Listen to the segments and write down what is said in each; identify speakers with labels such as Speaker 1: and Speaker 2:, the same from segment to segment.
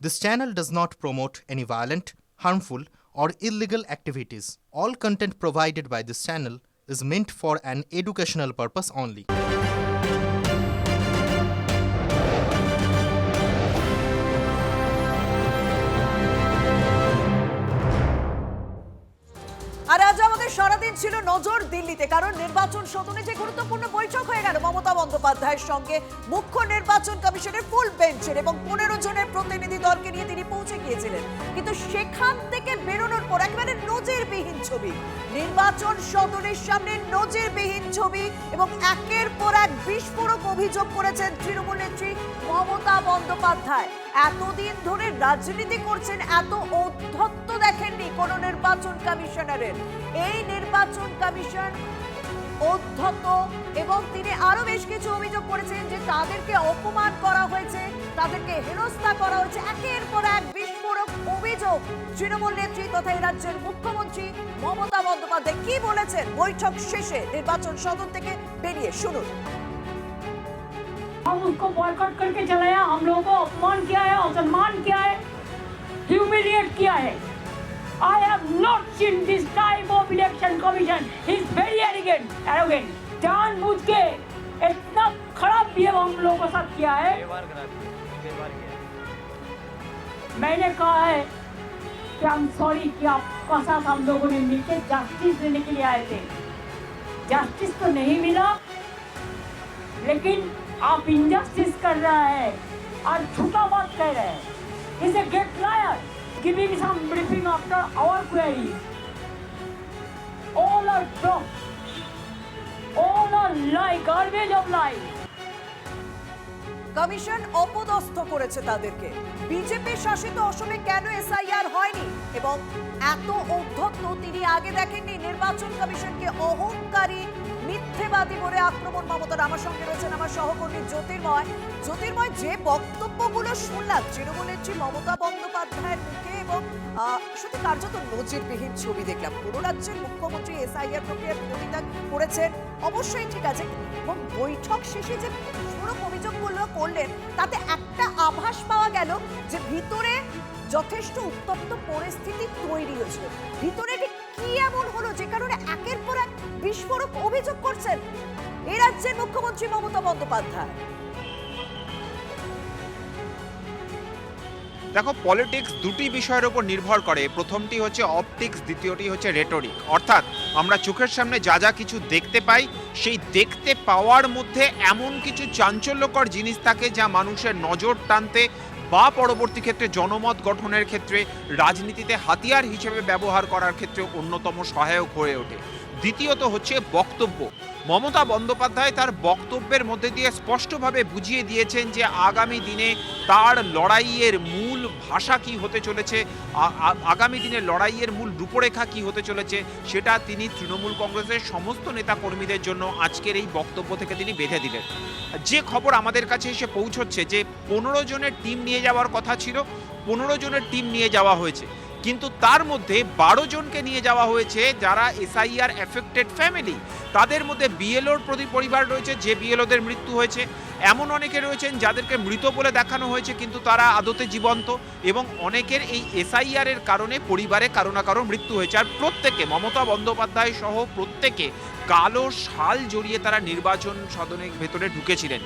Speaker 1: This channel does not promote any violent, harmful, or illegal activities. All content provided by this channel is meant for an educational purpose only.
Speaker 2: আর আজ আমাদের সারাদিন ছিল নজর দিল্লিতে, কারণ নির্বাচন সদনে যে গুরুত্বপূর্ণ বৈঠক হয়ে গেল মমতা বন্দ্যোপাধ্যায়ের সঙ্গে মুখ্য নির্বাচন কমিশনের ফুল বেঞ্চের এবং 15 জনের প্রতিনিধি দলকে নিয়ে তিনি পৌঁছে গিয়েছিলেন। কিন্তু সেখান থেকে বেরোনোর পর একেবারে নজিরবিহীন ছবি, নির্বাচন সদনের সামনে নজিরবিহীন ছবি এবং একের পর এক বিস্ফোরক অভিযোগ করেছেন তৃণমূল নেত্রী মমতা বন্দ্যোপাধ্যায়। এতদিন ধরে রাজনীতি করছেন, এত ঔদ্ধত্য দেখেননি কোন নির্বাচন কমিশনারের। এই নির্বাচন কমিশন ঔদ্ধত্য এবং তিনি আরো বেশ কিছু অভিযোগ করেছেন যে তাদেরকে অপমান করা হয়েছে, তাদেরকে হেনস্থা করা হয়েছে। একের পর এক বিস্ফোরক অভিযোগ তৃণমূল নেত্রী তথা এই রাজ্যের মুখ্যমন্ত্রী মমতা বন্দ্যোপাধ্যায় কি বলেছেন বৈঠক শেষে নির্বাচন সদন থেকে বেরিয়ে, শুনুন।
Speaker 3: हम उसको बॉयकॉट करके चलाया, हम लोगों को अपमान किया है, असम्मान किया है, ह्यूमिलिएट किया है। I have not seen this type of election commission. He is very arrogant. जानबूझ के इतना खराब बिहेव हम लोगों के साथ किया है। मैंने कहा है कि I'm sorry कि आपका साथ हम लोगों ने मिलकर जस्टिस देने के लिए आए थे। जस्टिस तो नहीं मिला, लेकिन आप इंजस्टिस कर रहा है और झूठा बात कह रहे हैं। He's a great liar, giving some briefing after our queries. All are wrong. All are lie, garbage of lie.
Speaker 2: Commission অপদস্থ করেছে তাদেরকে। বিজেপি শাসিত অসমে কেন এসআইআর হয়নি এবং এত ঔদ্ধত্য তিনি আগে দেখেননি। নির্বাচন কমিশনকে অহংকারী, মিথ্যেবাদী বলে আক্রমণ মমতার। আমার সঙ্গে রয়েছেন আমার সহকর্মী জ্যোতির্ময়। যে বক্তব্যগুলো শুনলাম তৃণমূল নেত্রী মমতা বন্দ্যোপাধ্যায়ের মুখে এবং সত্যি কার্যত নজিরবিহীন ছবি দেখলাম। পুরো রাজ্যের মুখ্যমন্ত্রী এসআইআর প্রক্রিয়ার বিরোধিতা করেছেন, অবশ্যই ঠিক আছে, এবং বৈঠক শেষে যে বিস্ফোরক অভিযোগগুলো করলেন তাতে একটা আভাস পাওয়া গেল যে ভিতরে যথেষ্ট উত্তপ্ত পরিস্থিতি তৈরি হয়েছিল। ভিতরে ঠিক কি এমন হলো যে কারণে একের পর এক বিস্ফোরক অভিযোগ করছেন এই রাজ্যের মুখ্যমন্ত্রী মমতা বন্দ্যোপাধ্যায়?
Speaker 4: দেখো, পলিটিক্স দুটি বিষয়ের উপর নির্ভর করে। প্রথমটি হচ্ছে অপটিক্স, দ্বিতীয়টি হচ্ছে রেটরিক। অর্থাৎ আমরা চোখের সামনে যা যা কিছু দেখতে পাই, সেই দেখতে পাওয়ার মধ্যে এমন কিছু চাঞ্চল্যকর জিনিস থাকে যা মানুষের নজর টানতে বা পরবর্তী ক্ষেত্রে জনমত গঠনের ক্ষেত্রে, রাজনীতিতে হাতিয়ার হিসেবে ব্যবহার করার ক্ষেত্রে অন্যতম সহায়ক হয়ে ওঠে। দ্বিতীয়ত হচ্ছে বক্তব্য। মমতা বন্দ্যোপাধ্যায় তার বক্তব্যের মধ্যে দিয়ে স্পষ্টভাবে বুঝিয়ে দিয়েছেন যে আগামী দিনে তার লড়াইয়ের মূল ভাষা কি হতে চলেছে, আগামী দিনের লড়াইয়ের মূল রূপরেখা কি হতে চলেছে, সেটা তিনি তৃণমূল কংগ্রেসের সমস্ত নেতাকর্মীদের জন্য আজকের এই বক্তব্য থেকে তিনি বেঁধে দিলেন। যে খবর আমাদের কাছে এসে পৌঁছচ্ছে যে 15 জনের টিম নিয়ে যাওয়ার কথা ছিল, 15 জনের টিম নিয়ে যাওয়া হয়েছে, কিন্তু তার মধ্যে 12 জনকে নিয়ে যাওয়া হয়েছে যারা এসআইআর এফেক্টেড ফ্যামিলি। তাদের মধ্যে বিএলওর পরিবার রয়েছে, যে বিএলওদের মৃত্যু হয়েছে। এমন অনেকে রয়েছেন যাদেরকে মৃত বলে দেখানো হয়েছে কিন্তু তারা আদতে জীবন্ত, এবং অনেকের এই এসআইআর এর কারণে পরিবারে কারো না কারো মৃত্যু হয়েছে। আর প্রত্যেকে, মমতা বন্দ্যোপাধ্যায় সহ প্রত্যেকে, কালো শাল জড়িয়ে তারা নির্বাচন সদনের ভেতরে ঢুকেছিলেন।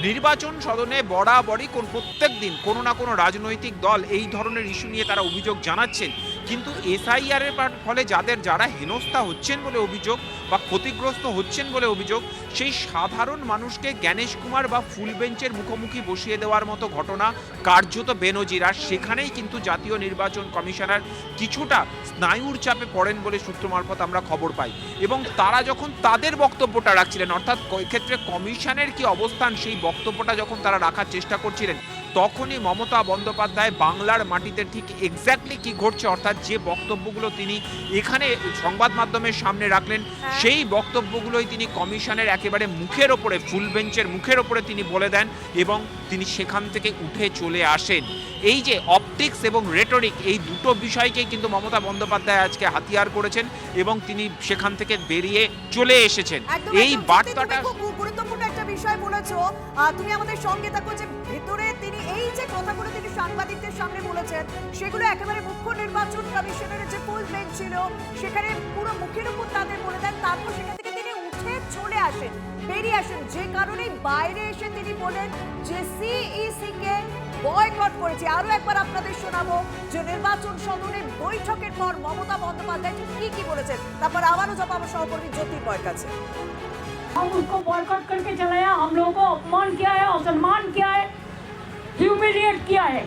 Speaker 4: নির্বাচন সদনে বরাবরই প্রত্যেক দিন কোনো না কোনো রাজনৈতিক দল এই ধরনের ইস্যু নিয়ে তারা অভিযোগ জানাচ্ছেন, কিন্তু এসআইআর এর ফলে যারা হেনস্থা হচ্ছেন বলে অভিযোগ বা ক্ষতিগ্রস্ত হচ্ছেন বলে অভিযোগ, সেই সাধারণ মানুষকে জ্ঞানেশ কুমার বা ফুল বেঞ্চের মুখোমুখি বসিয়ে দেওয়ার মতো ঘটনা কার্যত বেনজির। আর সেখানেই কিন্তু জাতীয় নির্বাচন কমিশনার কিছুটা স্নায়ুর চাপে পড়েন বলে সূত্র মারফত আমরা খবর পাই। এবং তারা যখন তাদের বক্তব্যটা রাখছিলেন, অর্থাৎ এক্ষেত্রে কমিশনের কি অবস্থান, সেই বক্তব্যটা যখন তারা রাখার চেষ্টা করছিলেন, তখনই মমতা বন্দ্যোপাধ্যায় বাংলার মাটিতে ঠিক এক্স্যাক্টলি কি ঘটছে, অর্থাৎ যে বক্তব্যগুলো তিনি এখানে সংবাদ মাধ্যমের সামনে রাখলেন, সেই বক্তব্যগুলোই তিনি কমিশনের একেবারে মুখের ওপরে, ফুল বেঞ্চের মুখের ওপরে তিনি বলে দেন এবং তিনি সেখান থেকে উঠে চলে আসেন। এই যে অপটিক্স এবং রেটরিক, এই দুটো বিষয়কেই কিন্তু মমতা বন্দ্যোপাধ্যায় আজকে হাতিয়ার করেছেন এবং তিনি সেখান থেকে বেরিয়ে চলে এসেছেন। এই বার্তাটা
Speaker 2: গুরুত্বপূর্ণ একটা বিষয় বলেছো, তুমি আমাদের সঙ্গে থাকো যে ভেতরে তিনি এই এই যে কথাগুলো তিনি সাংবাদিকদের সামনে বলেছেন সেগুলো একেবারে মুখ্য নির্বাচন কমিশনের যে ফুল বেঞ্চ ছিল সেখানে পুরো মুখের উপর তাদের বলে দেন, তারপর সেখান থেকে তিনি উঠে চলে আসেন, বেরিয়ে আসেন, যে কারণে বাইরে এসে তিনি বলেন যে সিইসি কে বয়কট করেছে। আরো একবার আপনাদের শোনাবো যে নির্বাচন সদনে বৈঠকের পর মমতা বন্দ্যোপাধ্যায় কি কি বলেছেন, তারপর আবারও যাবো আমার সহকর্মী জ্যোতির্ময়ের কাছে।
Speaker 3: हम उसको बॉयकॉट करके चलाया, हम लोगों को अपमान किया है, असम्मान किया है, ह्यूमिलिएट किया है।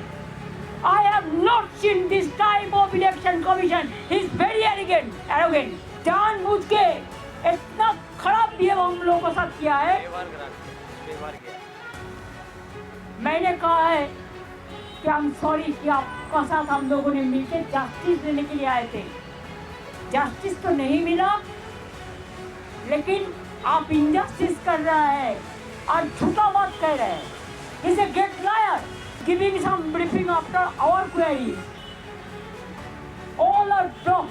Speaker 3: I have not seen this type of election commission. He is very arrogant. जानबूझ के इतना खराब बिहेव हम लोगों के साथ किया है। मैंने कहा है कि I'm sorry कि आपका साथ हम लोगों ने मिलकर जस्टिस देने के लिए आए थे। जस्टिस तो नहीं मिला, लेकिन आप इंजस्टिस कर रहा है और झूठा बात कह रहे हैं। He's a great liar, giving some briefing after our queries. All are wrong.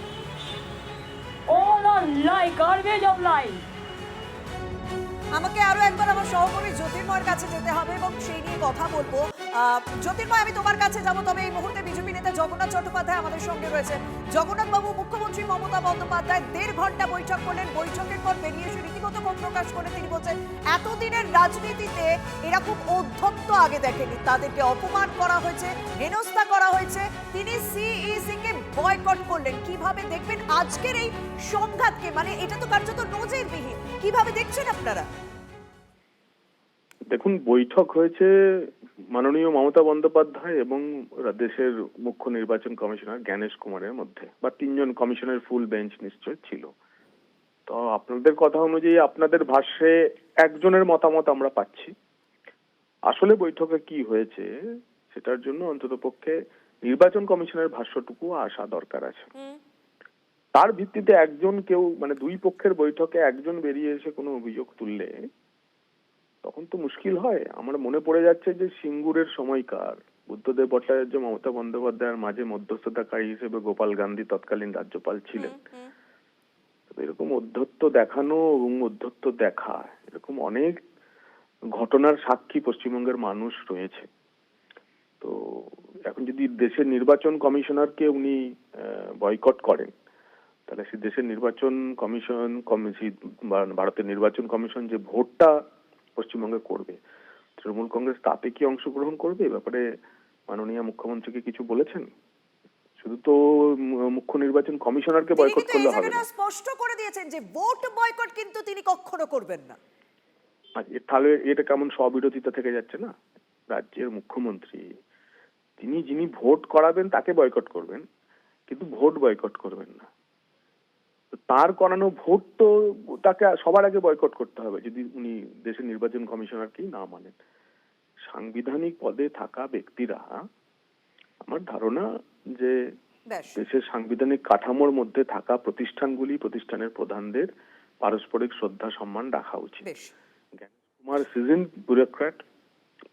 Speaker 3: All are lie, garbage of lies.
Speaker 2: আমাকে আরো একবার আমার সহকর্মী জ্যোতির্ময়ের কাছে যেতে হবে এবং সেই নিয়ে কথা বলবো। জ্যোতির্ময়, আমি তোমার কাছে যাবো, তবে এই মুহূর্তে বিজেপি নেতা জগন্নাথ চট্টোপাধ্যায় আমাদের সঙ্গে রয়েছেন। জগন্নাথ বাবু, মুখ্যমন্ত্রী মমতা বন্দ্যোপাধ্যায় 1.5 ঘন্টা বৈঠক করলেন, বৈঠকের পর বেরিয়ে এসে রীতিগত ক্ষোভ প্রকাশ করে তিনি বলছেন এতদিনের রাজনীতিতে এরকম অধ্যত্ত আগে দেখেনি, তাদেরকে অপমান করা হয়েছে, হেনস্থা করা হয়েছে, তিনি সিইসি কে বয়কট করলেন। কিভাবে দেখবেন আজকের এই সংঘাতকে? মানে এটা তো কার্যত নজিরবিহীন, কিভাবে দেখছেন আপনারা?
Speaker 5: দেখুন, বৈঠক হয়েছে মাননীয় মমতা বন্দ্যোপাধ্যায় এবং দেশের মুখ্য নির্বাচন কমিশনার জ্ঞানেশ কুমারের মধ্যে, বা 3 জন কমিশনের ফুল বেঞ্চ নিশ্চয় ছিল। তো আপনাদের কথা অনুযায়ী আপনাদের ভাষ্যে একজনের মতামত আমরা পাচ্ছি। আসলে বৈঠকে কি হয়েছে সেটার জন্য অন্ততপক্ষে নির্বাচন কমিশনের ভাষ্যটুকু আসা দরকার আছে। তার ভিত্তিতে কেউ মানে দুই পক্ষের বৈঠকে একজন বেরিয়ে এসে কোনো অভিযোগ তুললে তখন তো মুশকিল হয়। আমার মনে পড়ে যাচ্ছে যে সিঙ্গুরের সময়কার বুদ্ধদেব ভট্টাচার্য মমতা বন্দ্যোপাধ্যায়ের মাঝে মধ্যস্থতাকারী হিসেবে গোপাল গান্ধী তৎকালীন রাজ্যপাল ছিলেন। এরকম অধ্যত্ব দেখানো এবং অধ্যত্ব দেখা, এরকম অনেক ঘটনার সাক্ষী পশ্চিমবঙ্গের মানুষ রয়েছে। তো এখন যদি দেশের নির্বাচন কমিশনারকে উনি বয়কট করেন, তাহলে সেই দেশের নির্বাচন কমিশন ভারতের নির্বাচন কমিশন যে ভোটটা পশ্চিমবঙ্গে করবে, তৃণমূল কংগ্রেস তাতে কি অংশগ্রহণ করবে? এ ব্যাপারে মাননীয় মুখ্যমন্ত্রীকে কিছু বলেছেন? শুধু তো মুখ্য নির্বাচন কমিশনারকে বয়কট করলে হবে না,
Speaker 2: স্পষ্ট করে দিয়েছেন যে ভোট বয়কট কিন্তু তিনি কখনো করবেন না।
Speaker 5: তাহলে এটা কেমন স্ববিরোধিতা থেকে যাচ্ছে না? রাজ্যের মুখ্যমন্ত্রী যিনি ভোট করাবেন তাকে বয়কট করবেন, কিন্তু ভোট বয়কট করবেন না। তার করানো ভোট তো তাকে সবার আগে বয়কট করতে হবে যদি উনি দেশের নির্বাচন কমিশনারকেই না মানেন। সাংবিধানিক পদে থাকা ব্যক্তিরা, আমার ধারণা যে দেশের সাংবিধানিক কাঠামোর মধ্যে থাকা প্রতিষ্ঠানের প্রধানদের পারস্পরিক শ্রদ্ধা সম্মান রাখা উচিত। কুমার সিজন ব্যুরোক্র্যাট,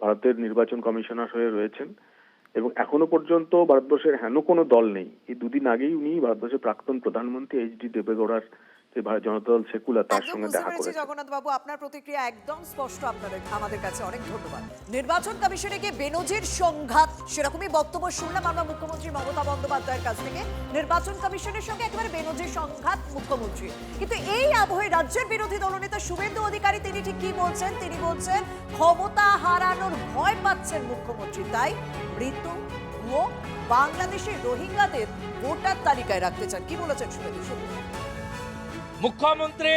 Speaker 5: ভারতের নির্বাচন কমিশনার হয়ে রয়েছেন এবং এখনো পর্যন্ত ভারতবর্ষের হেন কোনো দল নেই। এই দুদিন আগেই উনি ভারতবর্ষের প্রাক্তন প্রধানমন্ত্রী এইচ.ডি. দেবেগৌড়ার যে জনতা দল সেকুলার, তার সঙ্গে দেখা করেছেন।
Speaker 2: জগন্নাথ বাবু, আপনার প্রতিক্রিয়া একদম স্পষ্ট, আমাদের কাছে অনেক ধন্যবাদ। নির্বাচন কমিশনে গিয়ে বেনজির সংঘাত, সেরকমই বক্তব্য শুনলাম আমরা মুখ্যমন্ত্রী মমতা বন্দ্যোপাধ্যায়ের কাছ থেকে। নির্বাচন কমিশনের সঙ্গে একেবারে বেনজির সংঘাত মুখ্যমন্ত্রী, কিন্তু এই আবহে রাজ্যের বিরোধী দলনেতা শুভেন্দু অধিকারী তিনি ঠিক কি বলছেন? তিনি বলছেন ক্ষমতা হারানোর ভয় পাচ্ছেন মুখ্যমন্ত্রী, তাই মৃত ও বাংলাদেশের রোহিঙ্গাদের ভোটার তালিকায় রাখতে চান। কি বলেছেন শুভেন্দু?
Speaker 6: মুখ্যমন্ত্রী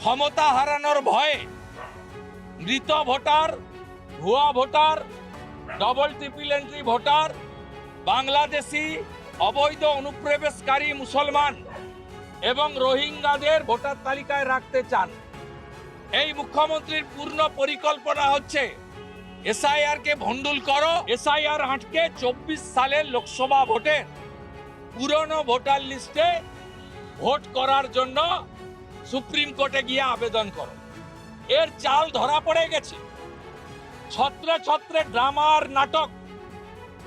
Speaker 6: ক্ষমতা হারানোর ভয়ে মৃত ভোটার, ভুয়া voter, double triple entry voter, Bangladeshi অবৈধ অনুপ্রবেশকারী মুসলমান এবং রোহিঙ্গাদের ভোটার তালিকায় রাখতে চান। এই মুখ্যমন্ত্রীর পূর্ণ পরিকল্পনা হচ্ছে এসআইআর কে ভন্ডুল করো, এসআইআর হাঁটকে 24 সালের লোকসভা ভোটে পুরনো ভোটার লিস্টে ভোট করার জন্য সুপ্রিম কোর্টে গিয়ে আবেদন করো। এর চাল ধরা পড়ে গেছে। ছত্রে ছত্রে ড্রামার নাটক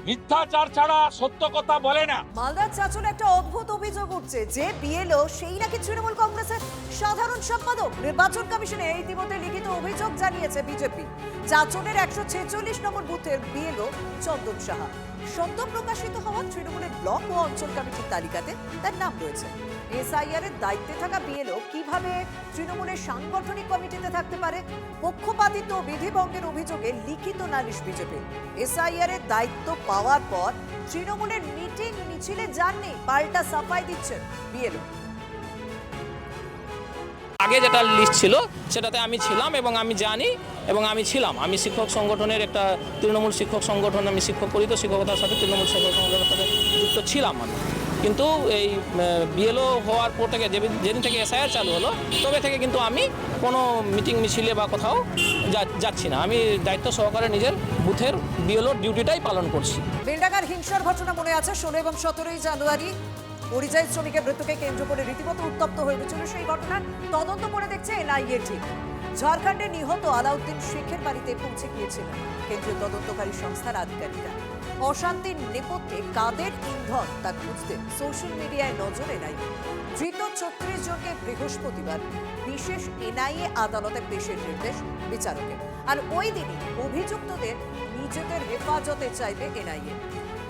Speaker 6: মিথ্যাচার ছাড়া সত্য কথা বলে না।
Speaker 2: মালদার চাচলে একটা অদ্ভুত অভিযোগ উঠছে যে বিএলও সেই নাকি তৃণমূল কংগ্রেসের সাধারণ সম্পাদক। নির্বাচন কমিশনে ইতিমধ্যে লিখিত অভিযোগ জানিয়েছে বিজেপি। চাচলের 146 নম্বর বুথের বিএলও চন্দন সাহা সদ্য প্রকাশিত হওয়া তৃণমূলের ব্লক ও অঞ্চল কমিটির তালিকাতে তার নাম রয়েছে। এসআইআর এর দায়িত্বে থাকা বিএলও কিভাবে তৃণমূলের সাংগঠনিক কমিটিতে থাকতে পারে? পক্ষপাতিত্ব ও বিধিভঙ্গের অভিযোগে লিখিত নালিশ বিজেপি। এসআইআর এর দায়িত্ব পাওয়ার পর তৃণমূলের মিটিং মিছিলে যাননি, পাল্টা সাফাই দিচ্ছেন বিএলও।
Speaker 7: আগে যেটা লিস্ট ছিল সেটাতে আমি ছিলাম এবং আমি জানি এবং আমি ছিলাম। আমি শিক্ষক সংগঠনের একটা তৃণমূল শিক্ষক সংগঠন, আমি শিক্ষক করি, তো শিক্ষকতার সাথে তৃণমূল শিক্ষক সংগঠনের সাথে যুক্ত ছিলাম আমি। কিন্তু এই বিএলও হওয়ার পর থেকে যেদিন থেকে এসআইআর চালু হলো তবে থেকে কিন্তু আমি কোনো মিটিং মিছিলে বা কোথাও যাচ্ছি না। আমি দায়িত্ব সহকারে নিজের বুথের বিএলও ডিউটিটাই পালন করছি।
Speaker 2: বেলডাঙ্গার হিংসার ঘটনা মনে আছে? 16 এবং 17 জানুয়ারি পরিযায়ী শ্রমিকের মৃত্যুকে কেন্দ্র করে রীতিমতো উত্তপ্ত হয়ে উঠেছিল সেই ঘটনার তদন্ত করে দেখছে এনআইএ টিম। ঝাড়খণ্ডে নিহত আলাউদ্দিন শেখের বাড়িতে পৌঁছে গিয়েছিলেন কেন্দ্রীয় তদন্তকারী সংস্থার আধিকারিকরা। অশান্তির নেপথ্যে কাদের ইন্ধন তা খুঁজতে সোশ্যাল মিডিয়ায় নজর এনআইএ। ধৃত 36 জনকে বৃহস্পতিবার বিশেষ এনআইএ আদালতে পেশের নির্দেশ বিচারকের। আর ওই দিনই অভিযুক্তদের নিজেদের হেফাজতে চাইবে এনআইএ।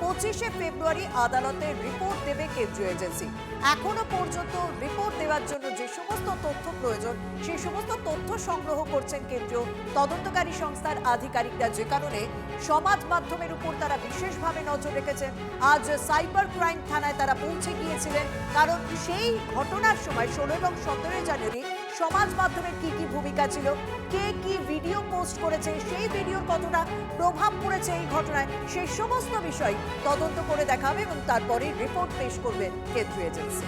Speaker 2: 25 ফেব্রুয়ারি আদালতে রিপোর্ট দেবে কেন্দ্রীয় এজেন্সি। এখনো পর্যন্ত রিপোর্ট দেওয়ার জন্য যে সমস্ত তথ্য প্রয়োজন সেই সমস্ত তথ্য সংগ্রহ করছেন কেন্দ্রীয় তদন্তকারী সংস্থার আধিকারিকরা, যে কারণে সমাজ মাধ্যমের উপর তারা বিশেষভাবে নজর রেখেছেন। আজ সাইবার ক্রাইম থানায় তারা পৌঁছে গিয়েছিলেন, কারণ সেই ঘটনার সময় 16 এবং 17 জানুয়ারি সমাজ মাধ্যমের কি কি ভূমিকা ছিল, কে কি ভিডিও পোস্ট করেছে, সেই ভিডিওর কতটা প্রভাব পড়েছে এই ঘটনায়, সেই সমস্ত বিষয় তদন্ত করে দেখা হবে এবং তারপরে রিপোর্ট পেশ করবে কেন্দ্রীয় এজেন্সি।